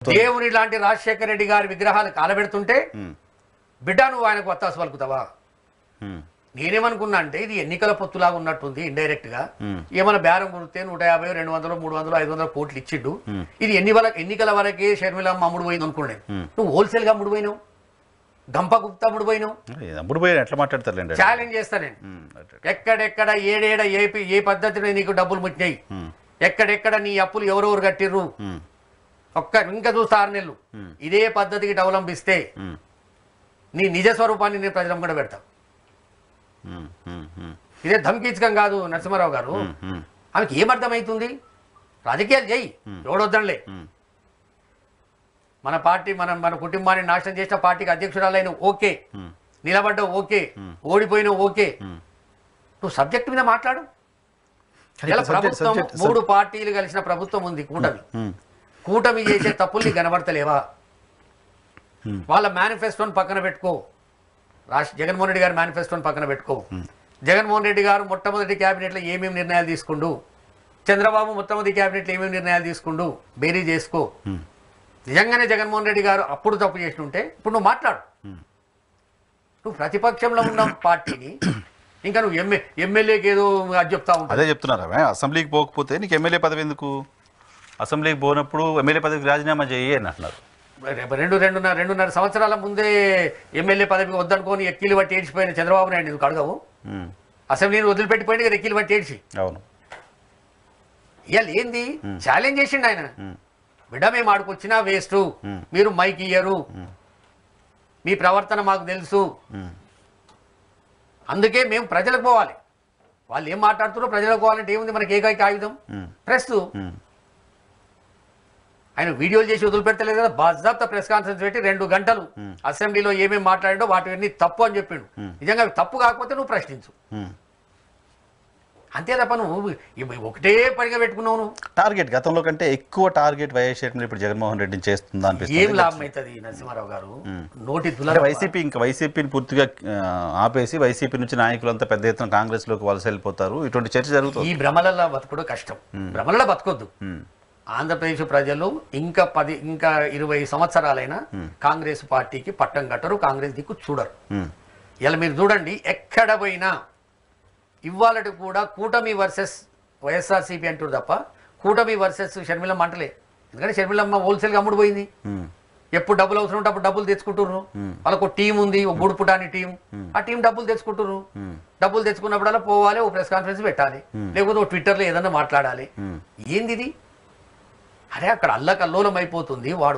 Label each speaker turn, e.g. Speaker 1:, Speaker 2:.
Speaker 1: దేవుని లాంటి రాజశేఖర రెడ్డి గారి విగ్రహాలు కాలబెడుతుంటే బిడ్డ నువ్వు ఆయనకు వత్తాసు పలుకుతావా? నేనేమనుకున్నా అంటే ఇది ఎన్నికల పొత్తులాగా ఉన్నట్టుంది ఇండైరెక్ట్ గా. ఏమైనా బేరం కుడితే 150, 200, 300, 500 కోట్లు ఇచ్చిండు. ఇది ఎన్నికల వరకే షర్మిలమ్మ అమ్ముడు పోయింది అనుకున్నాను. నువ్వు హోల్సేల్ గా అమ్ముడు పోయినావు, గంప గుప్తా అమ్ముడు పోయినావు.
Speaker 2: ఎట్లా మాట్లాడతారు?
Speaker 1: ఛాలెంజ్ చేస్తా నేను. ఎక్కడెక్కడ ఏడేడ ఏ పద్ధతిలో నీకు డబ్బులు ముట్టినాయి, ఎక్కడెక్కడ నీ అప్పులు ఎవరెవరు కట్టిర్రు, ఇంకా చూస్తా 6 నెలలు ఇదే పద్ధతికి అవలంబిస్తే నీ నిజ స్వరూపాన్ని నేను ప్రజలం కూడా పెడతాం. ఇదే ధమ్కీచకం కాదు నరసింహారావు గారు. ఆమెకి ఏమర్థమవుతుంది? రాజకీయాలు చేయి, ఎవడొద్దంలే. మన పార్టీ మన కుటుంబాన్ని నాశనం చేసిన పార్టీకి అధ్యక్షురాలైన ఓకే, నిలబడ్డావు ఓకే, ఓడిపోయినావు ఓకే, నువ్వు సబ్జెక్ట్ మీద మాట్లాడు. ఇలా ప్రభుత్వం 3 పార్టీలు కలిసిన ప్రభుత్వం ఉంది, కూటమి చేసే తప్పుల్ని కనబడతలేవా? వాళ్ళ మేనిఫెస్టోని పక్కన పెట్టుకో, జగన్మోహన్ రెడ్డి గారి మేనిఫెస్టోని పక్కన పెట్టుకో. జగన్మోహన్ రెడ్డి గారు మొట్టమొదటి క్యాబినెట్లో ఏమేమి నిర్ణయాలు తీసుకుండు, చంద్రబాబు మొట్టమొదటి క్యాబినెట్లో ఏమేమి నిర్ణయాలు తీసుకుండు, బేరీ చేసుకో. నిజంగానే జగన్మోహన్ రెడ్డి గారు అప్పుడు తప్పు చేసి ఉంటే ఇప్పుడు నువ్వు మాట్లాడు. నువ్వు ప్రతిపక్షంలో ఉన్న పార్టీని ఇంకా నువ్వు ఎమ్మెల్యేకి ఏదో అది చెప్తా ఉంటావు.
Speaker 2: అదే చెప్తున్నారా? అసెంబ్లీకి పోకపోతే నీకు ఎమ్మెల్యే పదవి ఎందుకు? అసెంబ్లీకి పోనప్పుడు ఎమ్మెల్యే పదవికి రాజీనామా చేయి అని అంటున్నారు.
Speaker 1: 2.5 సంవత్సరాల ముందే ఎమ్మెల్యే పదవికి వద్దనుకొని ఎక్కిలు బట్టి ఏడ్చిపోయిన చంద్రబాబు నాయుడు నువ్వు అడగవు? అసెంబ్లీని వదిలిపెట్టిపోయింది కదా ఎక్కిలు బట్టి ఏడ్చి.
Speaker 2: అవును,
Speaker 1: ఇవాళ ఏంది ఛాలెంజ్ చేసిండు ఆయన. బిడ్డ మేము ఆడుకొచ్చినా వేస్ట్, మీరు మైక్ ఇయ్యరు, మీ ప్రవర్తన మాకు తెలుసు, అందుకే మేము ప్రజలకు పోవాలి. వాళ్ళు ఏం మాట్లాడుతున్నారో ప్రజలకు పోవాలంటే ఏముంది మనకి ఏకైక ఆయుధం ప్రెస్. ఆయన వీడియోలు చేసి వదిలిపెడతలేదు కదా, బాజాబ్తా ప్రెస్ కాన్ఫరెన్స్ పెట్టి 2 గంటలు అసెంబ్లీలో ఏమేమి మాట్లాడాడో వాటివన్నీ తప్పు అని చెప్పిండు. నిజంగా తప్పు కాకపోతే నువ్వు ప్రశ్నించు, అంతే తప్ప నువ్వు ఒకటే పనిగా పెట్టుకున్నావు.
Speaker 2: టార్గెట్ గతంలో కంటే ఎక్కువ టార్గెట్ వైఎస్ ఇప్పుడు జగన్మోహన్ రెడ్డిని చేస్తుందా అనిపిస్తుంది.
Speaker 1: ఏం లాభం అవుతుంది నరసింహారావు గారు? నోటి
Speaker 2: వైసీపీని పూర్తిగా ఆపేసి వైసీపీ నుంచి నాయకులంతా పెద్ద ఎత్తున కాంగ్రెస్ లోకి వలస వెళ్ళిపోతారు, ఇటువంటి చర్చ జరుగుతుంది.
Speaker 1: ఈ భ్రమలలో బతుకుడు కష్టం, భ్రమలలో బతకొద్దు. ఆంధ్రప్రదేశ్ ప్రజలు ఇంకా 20 సంవత్సరాలైనా కాంగ్రెస్ పార్టీకి పట్టం కట్టరు, కాంగ్రెస్ దిక్కు చూడరు. ఇలా మీరు చూడండి, ఎక్కడ పోయినా ఇవాళటి కూడా కూటమి వర్సెస్ వైఎస్ఆర్సీపీ అంటారు తప్ప కూటమి వర్సెస్ షర్మిలమ్మ అంటలే. ఎందుకంటే షర్మిలమ్మ హోల్సేల్గా అమ్ముడు పోయింది. ఎప్పుడు డబ్బులు అవసరం ఉంటే అప్పుడు డబ్బులు తెచ్చుకుంటున్నారు. వాళ్ళకు ఒక టీం ఉంది, ఒక గుడుపుటాని టీం, ఆ టీం డబ్బులు తెచ్చుకుంటున్నారు. డబ్బులు తెచ్చుకున్నప్పుడల్లా పోవాలి, ఓ ప్రెస్ కాన్ఫరెన్స్ పెట్టాలి, లేకపోతే ఓ ట్విట్టర్లో ఏదన్నా మాట్లాడాలి. ఏంది ఇది? అరే అక్కడ అల్లకల్లోలం అయిపోతుంది. వాడు